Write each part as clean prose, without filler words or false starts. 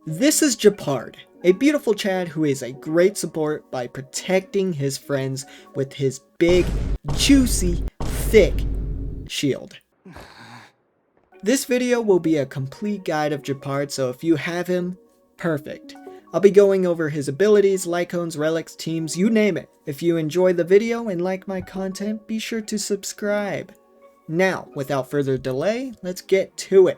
This is Gepard, a beautiful Chad who is a great support by protecting his friends with his big, juicy, thick shield. This video will be a complete guide of Gepard, so if you have him, perfect. I'll be going over his abilities, lycones, relics, teams, you name it. If you enjoy the video and like my content, be sure to subscribe. Now, without further delay, let's get to it.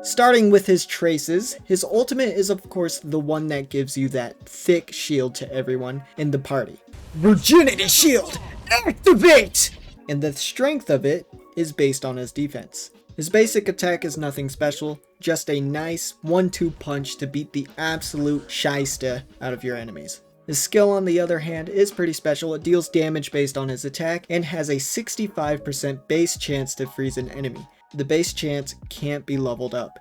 Starting with his traces, his ultimate is of course the one that gives you that thick shield to everyone in the party. Virginity Shield, activate! And the strength of it is based on his defense. His basic attack is nothing special, just a nice 1-2 punch to beat the absolute shysta out of your enemies. His skill on the other hand is pretty special. It deals damage based on his attack and has a 65% base chance to freeze an enemy. The base chance can't be leveled up.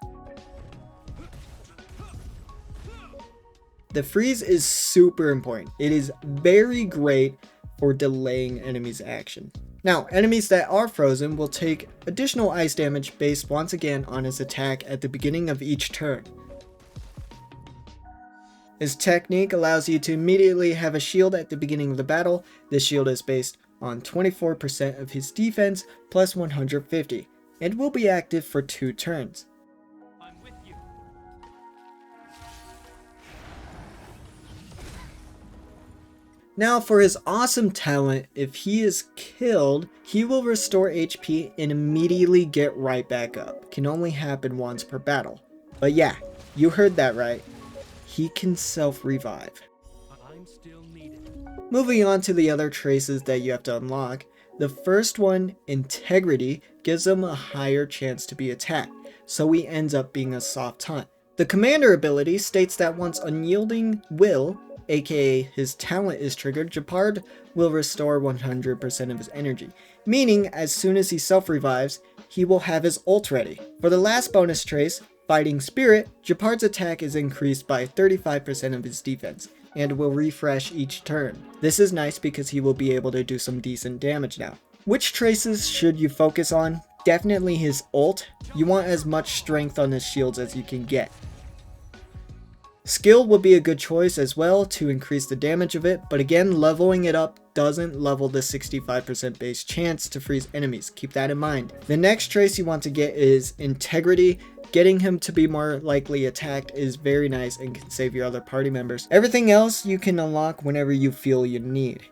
The freeze is super important. It is very great for delaying enemies' action. Now, enemies that are frozen will take additional ice damage based once again on his attack at the beginning of each turn. His technique allows you to immediately have a shield at the beginning of the battle. This shield is based on 24% of his defense plus 150. And will be active for 2 turns. I'm with you. Now for his awesome talent, if he is killed, he will restore HP and immediately get right back up. Can only happen once per battle. But yeah, you heard that right. He can self-revive. I'm still needed. Moving on to the other traces that you have to unlock. The first one, Integrity, gives him a higher chance to be attacked, so he ends up being a soft taunt. The Commander ability states that once Unyielding Will, aka his talent, is triggered, Gepard will restore 100% of his energy, meaning as soon as he self-revives, he will have his ult ready. For the last bonus trace, Fighting Spirit, Gepard's attack is increased by 35% of his defense, and will refresh each turn. This is nice because he will be able to do some decent damage now. Which traces should you focus on? Definitely his ult. You want as much strength on his shields as you can get. Skill would be a good choice as well to increase the damage of it, but again, leveling it up doesn't level the 65% base chance to freeze enemies. Keep that in mind. The next trace you want to get is Integrity. Getting him to be more likely attacked is very nice and can save your other party members. Everything else you can unlock whenever you feel you need,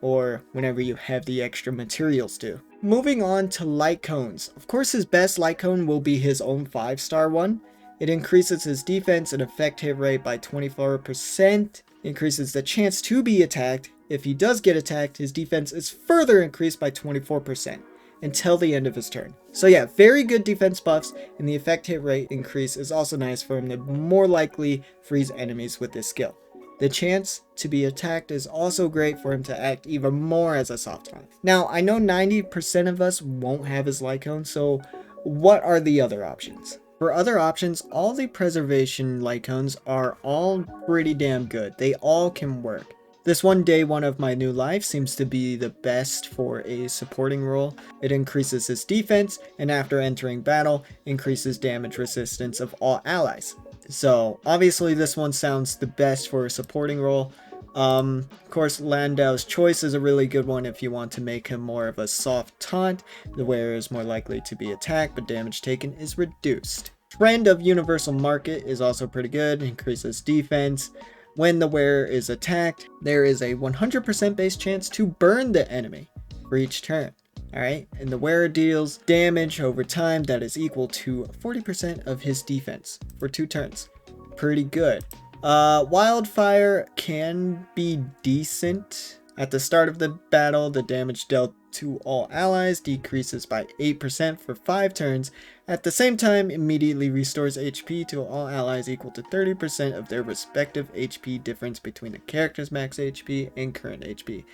or whenever you have the extra materials to. Moving on to light cones. Of course his best light cone will be his own 5-star one. It increases his defense and effect hit rate by 24%, increases the chance to be attacked. If he does get attacked, his defense is further increased by 24%. Until the end of his turn. So yeah, very good defense buffs, and the effect hit rate increase is also nice for him to more likely freeze enemies with this skill. The chance to be attacked is also great for him to act even more as a soft taunt. Now, I know 90% of us won't have his lycone, so what are the other options? For other options, all the preservation lycones are all pretty damn good. They all can work. This one day one of my new life seems to be the best for a supporting role. It increases his defense, and after entering battle, increases damage resistance of all allies. So obviously this one sounds the best for a supporting role. Of course, Landau's Choice is a really good one if you want to make him more of a soft taunt. The wearer is more likely to be attacked, but damage taken is reduced. Trend of Universal Market is also pretty good, increases defense. When the wearer is attacked, there is a 100% base chance to burn the enemy for each turn. Alright, and the wearer deals damage over time that is equal to 40% of his defense for 2 turns. Pretty good. Wildfire can be decent. At the start of the battle, the damage dealt to all allies decreases by 8% for 5 turns. At the same time, immediately restores HP to all allies equal to 30% of their respective HP difference between the character's max HP and current HP.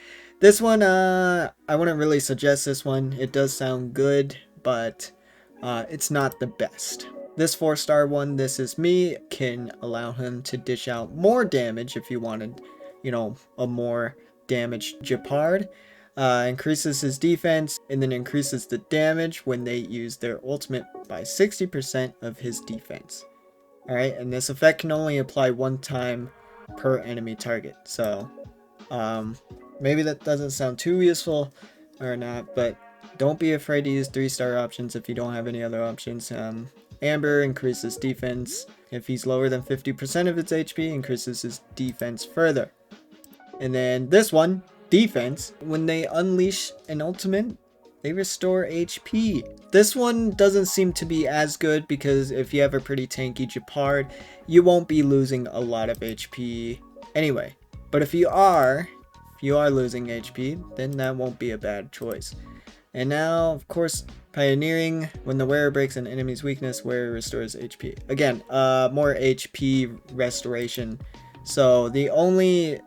This one, I wouldn't really suggest this one. It does sound good, but it's not the best. This 4-star one, This Is Me, can allow him to dish out more damage if you wanted, a more damaged Gepard. Increases his defense, and then increases the damage when they use their ultimate by 60% of his defense. Alright, and this effect can only apply one time per enemy target. So, maybe that doesn't sound too useful or not, but don't be afraid to use 3-star options if you don't have any other options. Amber increases defense. If he's lower than 50% of its HP, increases his defense further. And then this one, defense, when they unleash an ultimate, they restore HP. This one doesn't seem to be as good because if you have a pretty tanky Gepard, you won't be losing a lot of HP anyway. But if you are losing HP, then that won't be a bad choice. And now, of course, Pioneering, when the wearer breaks an enemy's weakness, wearer restores HP. Again, more HP restoration. So the only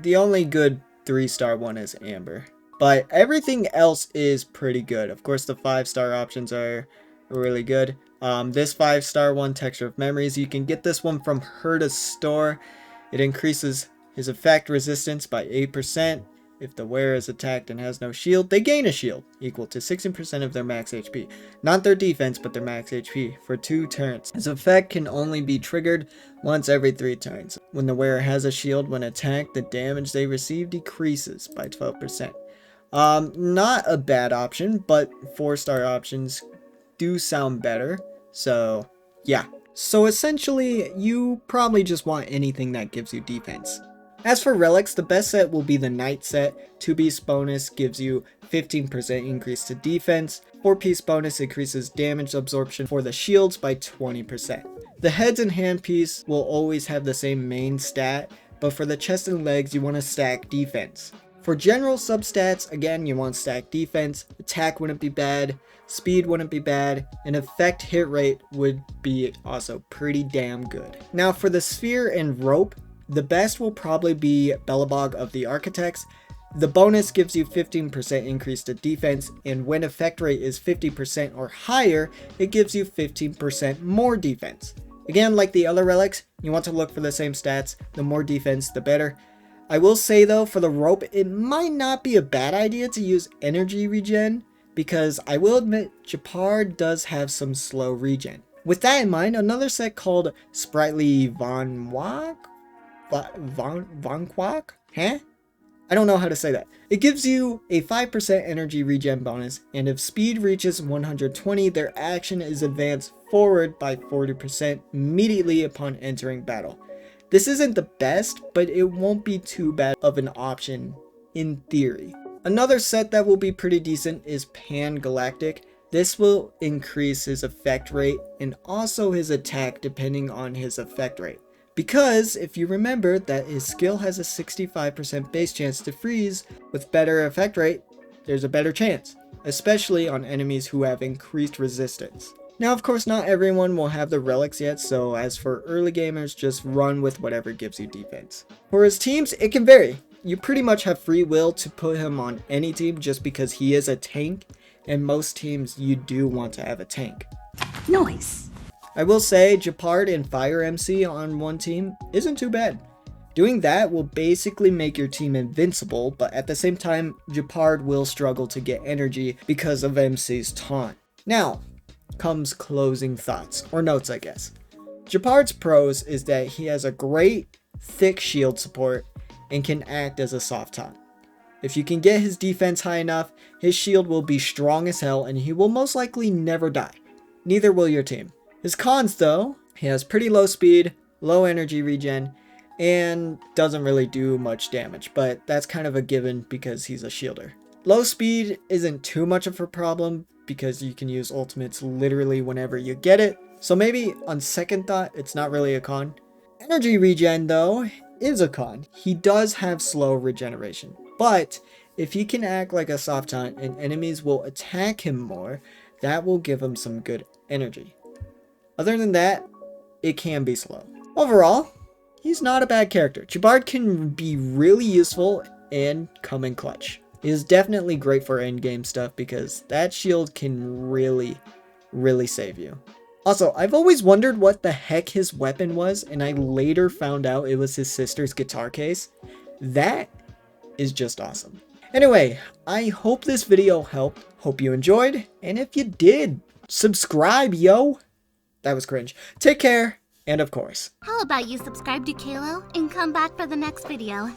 good 3-star one is Amber. But everything else is pretty good. Of course, the 5-star options are really good. This 5-star one, Texture of Memories, you can get this one from Herta's store. It increases his effect resistance by 8%. If the wearer is attacked and has no shield, they gain a shield, equal to 16% of their max HP. Not their defense, but their max HP, for 2 turns. This effect can only be triggered once every 3 turns. When the wearer has a shield when attacked, the damage they receive decreases by 12%. Not a bad option, but 4-star options do sound better. So, yeah. So essentially, you probably just want anything that gives you defense. As for relics, the best set will be the Knight set. 2-piece bonus gives you 15% increase to defense. 4-piece bonus increases damage absorption for the shields by 20%. The heads and hand piece will always have the same main stat, but for the chest and legs, you want to stack defense. For general substats, again, you want to stack defense. Attack wouldn't be bad. Speed wouldn't be bad. And effect hit rate would be also pretty damn good. Now for the sphere and rope, the best will probably be Belobog of the Architects. The bonus gives you 15% increase to defense, and when effect rate is 50% or higher, it gives you 15% more defense. Again, like the other relics, you want to look for the same stats. The more defense, the better. I will say though, for the rope, it might not be a bad idea to use energy regen, because I will admit, Gepard does have some slow regen. With that in mind, another set called Sprightly Vonquak? Huh? I don't know how to say that. It gives you a 5% energy regen bonus, and if speed reaches 120, their action is advanced forward by 40% immediately upon entering battle. This isn't the best, but it won't be too bad of an option in theory. Another set that will be pretty decent is Pan Galactic. This will increase his effect rate and also his attack depending on his effect rate. Because, if you remember that his skill has a 65% base chance to freeze, with better effect rate, there's a better chance, especially on enemies who have increased resistance. Now, of course, not everyone will have the relics yet, so as for early gamers, just run with whatever gives you defense. For his teams, it can vary. You pretty much have free will to put him on any team just because he is a tank, and most teams you do want to have a tank. Nice. I will say Gepard and Fire MC on one team isn't too bad. Doing that will basically make your team invincible, but at the same time, Gepard will struggle to get energy because of MC's taunt. Now comes closing thoughts, or notes I guess. Gepard's pros is that he has a great, thick shield support and can act as a soft taunt. If you can get his defense high enough, his shield will be strong as hell and he will most likely never die. Neither will your team. His cons though, he has pretty low speed, low energy regen, and doesn't really do much damage, but that's kind of a given because he's a shielder. Low speed isn't too much of a problem because you can use ultimates literally whenever you get it, so maybe on second thought it's not really a con. Energy regen though is a con. He does have slow regeneration, but if he can act like a soft taunt and enemies will attack him more, that will give him some good energy. Other than that, it can be slow. Overall, he's not a bad character. Gepard can be really useful and come in clutch. He is definitely great for endgame stuff because that shield can really save you. Also, I've always wondered what the heck his weapon was, and I later found out it was his sister's guitar case. That is just awesome. Anyway, I hope this video helped. Hope you enjoyed, and if you did, subscribe, yo! That was cringe. Take care. And of course, how about you subscribe to Kalo and come back for the next video?